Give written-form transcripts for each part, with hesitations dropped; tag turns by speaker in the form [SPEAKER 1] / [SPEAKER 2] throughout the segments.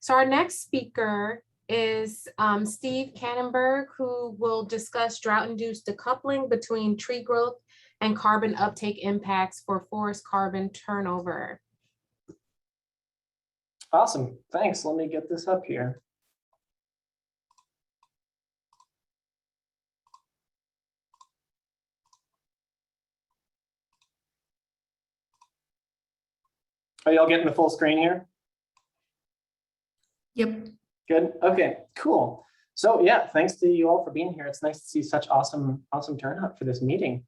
[SPEAKER 1] So our next speaker is Steve Kannenberg, who will discuss drought-induced decoupling between tree growth and carbon uptake impacts for forest carbon turnover.
[SPEAKER 2] Awesome, thanks. Let me get this up here. Are y'all getting the full screen here?
[SPEAKER 3] Yep.
[SPEAKER 2] Good. Okay, cool. So yeah, thanks to you all for being here. It's nice to see such awesome turnout for this meeting.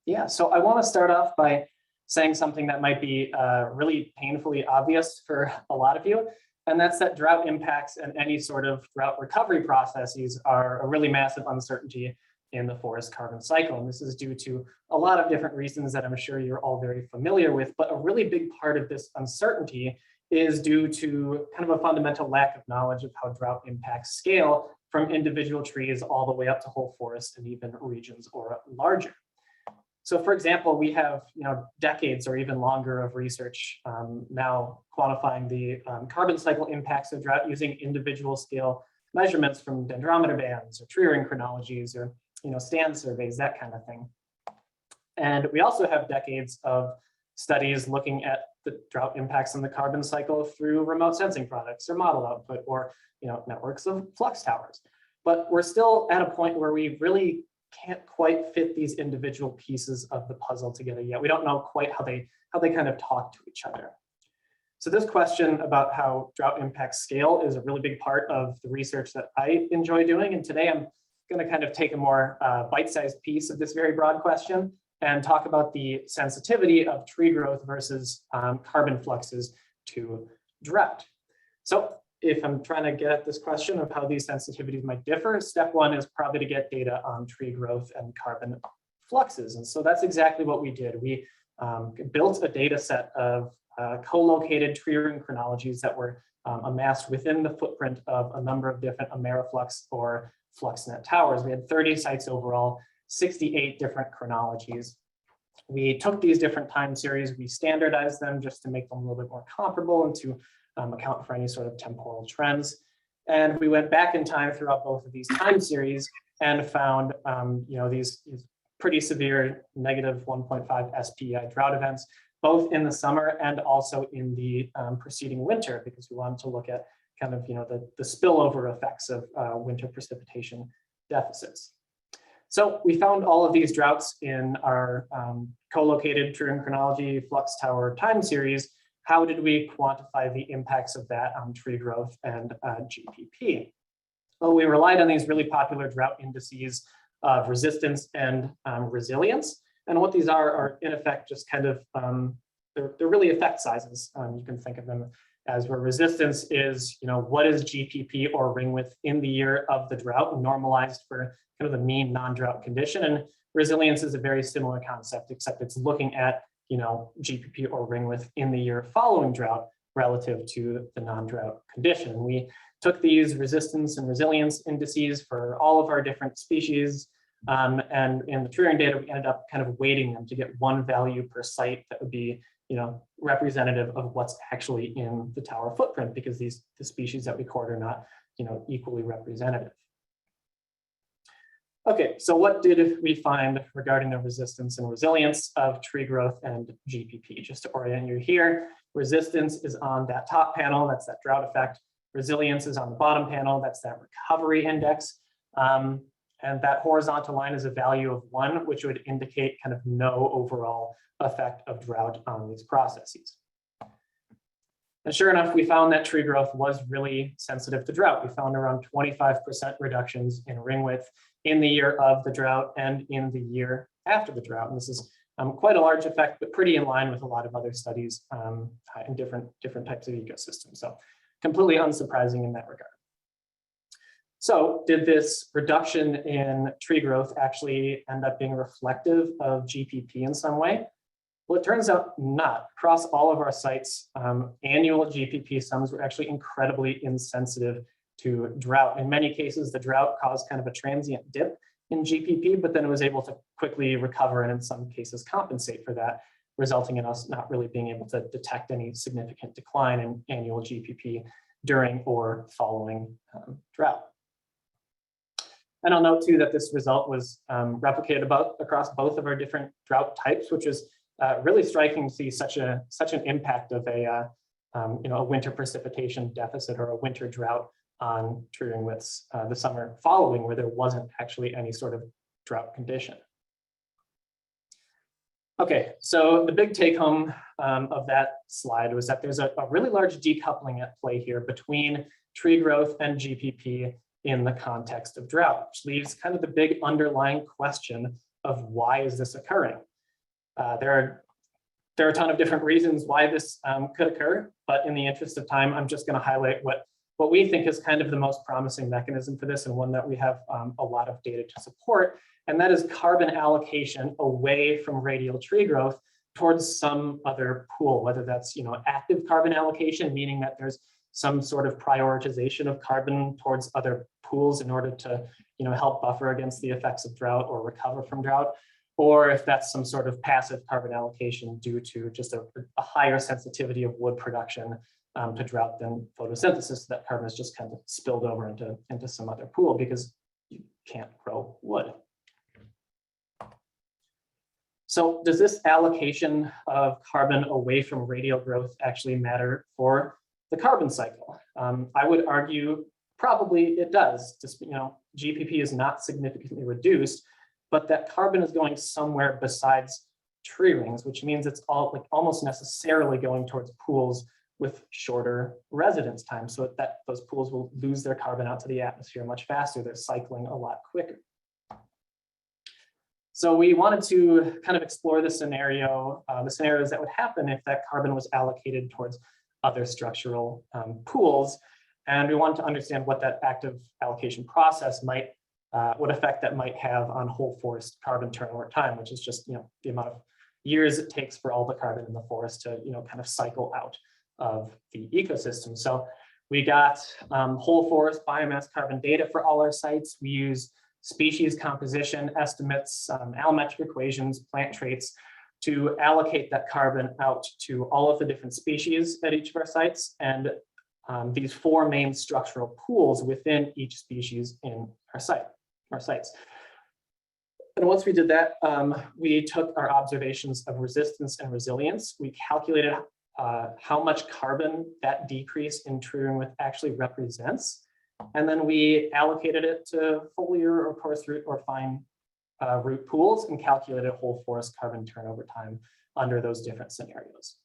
[SPEAKER 2] Yeah, so I want to start off by saying something that might be really painfully obvious for a lot of you, and that's that drought impacts and any sort of drought recovery processes are a really massive uncertainty in the forest carbon cycle. And this is due to a lot of different reasons that I'm sure you're all very familiar with, but a really big part of this uncertainty is due to kind of a fundamental lack of knowledge of how drought impacts scale from individual trees all the way up to whole forests and even regions or larger. So for example, we have decades or even longer of research now quantifying the carbon cycle impacts of drought using individual scale measurements from dendrometer bands or tree ring chronologies or stand surveys, that kind of thing. And we also have decades of studies looking at the drought impacts on the carbon cycle through remote sensing products or model output or networks of flux towers. But we're still at a point where we really can't quite fit these individual pieces of the puzzle together yet. We don't know quite how they kind of talk to each other. So this question about how drought impacts scale is a really big part of the research that I enjoy doing. And today I'm going to kind of take a more bite-sized piece of this very broad question and talk about the sensitivity of tree growth versus carbon fluxes to drought. So if I'm trying to get at this question of how these sensitivities might differ, step one is probably to get data on tree growth and carbon fluxes. And so that's exactly what we did. We built a data set of co-located tree ring chronologies that were amassed within the footprint of a number of different Ameriflux or FluxNet towers. We had 30 sites overall, 68 different chronologies. We took these different time series, we standardized them just to make them a little bit more comparable and to account for any sort of temporal trends. And we went back in time throughout both of these time series and found these pretty severe negative 1.5 SPI drought events, both in the summer and also in the preceding winter, because we wanted to look at kind of the spillover effects of winter precipitation deficits. So we found all of these droughts in our co-located tree ring chronology flux tower time series. How did we quantify the impacts of that on tree growth and GPP? Well, we relied on these really popular drought indices of resistance and resilience. And what these are in effect just kind of, they're really effect sizes. You can think of them as where resistance is, what is GPP or ring width in the year of the drought normalized for kind of the mean non-drought condition. And resilience is a very similar concept, except it's looking at GPP or ring width in the year following drought relative to the non-drought condition. We took these resistance and resilience indices for all of our different species. And in the tree ring data, we ended up kind of weighting them to get one value per site that would be representative of what's actually in the tower footprint, because the species that we record are not equally representative. Okay, so what did we find regarding the resistance and resilience of tree growth and GPP? Just to orient you here, resistance is on that top panel, that's that drought effect. Resilience is on the bottom panel, that's that recovery index. And that horizontal line is a value of 1, which would indicate kind of no overall effect of drought on these processes. And sure enough, we found that tree growth was really sensitive to drought. We found around 25% reductions in ring width in the year of the drought and in the year after the drought. And this is quite a large effect, but pretty in line with a lot of other studies in different types of ecosystems. So completely unsurprising in that regard. So did this reduction in tree growth actually end up being reflective of GPP in some way? Well, it turns out not. Across all of our sites, annual GPP sums were actually incredibly insensitive to drought. In many cases, the drought caused kind of a transient dip in GPP, but then it was able to quickly recover and in some cases compensate for that, resulting in us not really being able to detect any significant decline in annual GPP during or following drought. And I'll note too that this result was replicated across both of our different drought types, which is really striking to see such an impact of a winter precipitation deficit or a winter drought on tree ring widths the summer following, where there wasn't actually any sort of drought condition. Okay, so the big take home of that slide was that there's a really large decoupling at play here between tree growth and GPP in the context of drought, which leaves kind of the big underlying question of why is this occurring? There are a ton of different reasons why this could occur, but in the interest of time, I'm just going to highlight what we think is kind of the most promising mechanism for this, and one that we have a lot of data to support, and that is carbon allocation away from radial tree growth towards some other pool, whether that's active carbon allocation, meaning that there's some sort of prioritization of carbon towards other pools in order to help buffer against the effects of drought or recover from drought, or if that's some sort of passive carbon allocation due to just a higher sensitivity of wood production to drought than photosynthesis, so that carbon is just kind of spilled over into some other pool because you can't grow wood. So does this allocation of carbon away from radial growth actually matter for the carbon cycle? I would argue probably it does. Just, GPP is not significantly reduced, but that carbon is going somewhere besides tree rings, which means it's almost necessarily going towards pools with shorter residence time, so that those pools will lose their carbon out to the atmosphere much faster. They're cycling a lot quicker. So we wanted to kind of explore the scenarios that would happen if that carbon was allocated towards other structural pools. And we wanted to understand what that active allocation process might, what effect that might have on whole forest carbon turnover time, which is just the amount of years it takes for all the carbon in the forest to kind of cycle out of the ecosystem. So we got whole forest biomass carbon data for all our sites. We use species composition estimates, allometric equations, plant traits to allocate that carbon out to all of the different species at each of our sites, and these four main structural pools within each species in our sites. And once we did that, we took our observations of resistance and resilience. We calculated how much carbon that decrease in tree ring width actually represents. And then we allocated it to foliar or coarse root or fine root pools and calculated whole forest carbon turnover time under those different scenarios.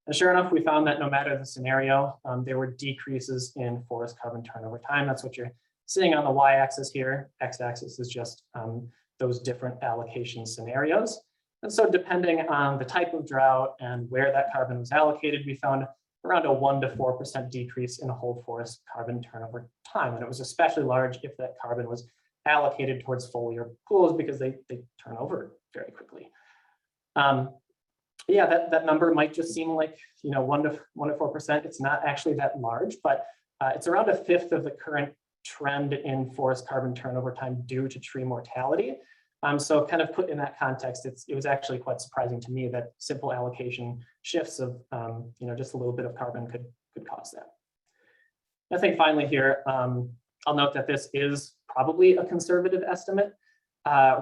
[SPEAKER 2] And sure enough, we found that no matter the scenario, there were decreases in forest carbon turnover time. That's what you're seeing on the y-axis here. X-axis is just those different allocation scenarios. And so depending on the type of drought and where that carbon was allocated, we found around a 1 to 4% decrease in whole forest carbon turnover time. And it was especially large if that carbon was allocated towards foliar pools because they turn over very quickly. Yeah, that number might just seem like 1 to 4%. It's not actually that large, but it's around a fifth of the current trend in forest carbon turnover time due to tree mortality. So kind of put in that context, it was actually quite surprising to me that simple allocation shifts of just a little bit of carbon could cause that. I think finally here, I'll note that this is probably a conservative estimate.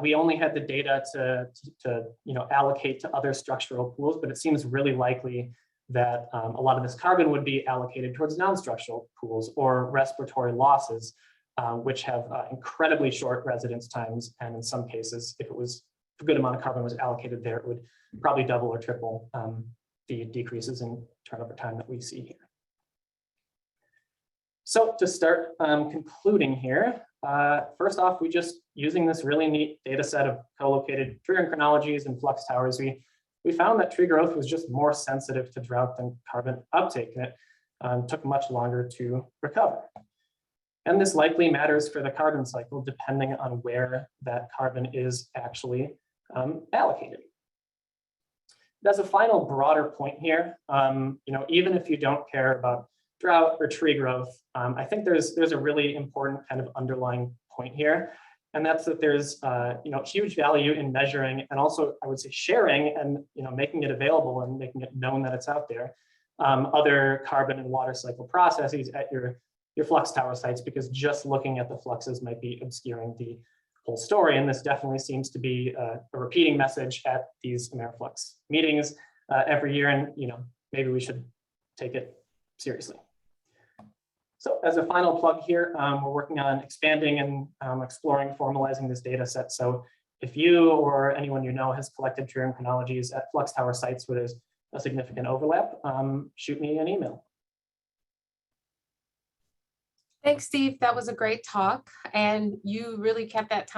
[SPEAKER 2] We only had the data to allocate to other structural pools, but it seems really likely that a lot of this carbon would be allocated towards non-structural pools or respiratory losses, which have incredibly short residence times. And in some cases, if a good amount of carbon was allocated there, it would probably double or triple the decreases in turnover time that we see here. So to start concluding here, first off, we just using this really neat data set of co-located tree ring chronologies and flux towers, we found that tree growth was just more sensitive to drought than carbon uptake, and it took much longer to recover. And this likely matters for the carbon cycle, depending on where that carbon is actually allocated. As a final broader point here, even if you don't care about drought or tree growth, I think there's a really important kind of underlying point here, and that's that there's huge value in measuring and also I would say sharing and making it available and making it known that it's out there. other carbon and water cycle processes at your flux tower sites, because just looking at the fluxes might be obscuring the whole story. And this definitely seems to be a repeating message at these AmeriFlux meetings every year. And maybe we should take it seriously. So as a final plug here, we're working on expanding and exploring formalizing this data set. So if you or anyone you know has collected tree ring chronologies at flux tower sites where there's a significant overlap, shoot me an email.
[SPEAKER 1] Thanks, Steve. That was a great talk. And you really kept that time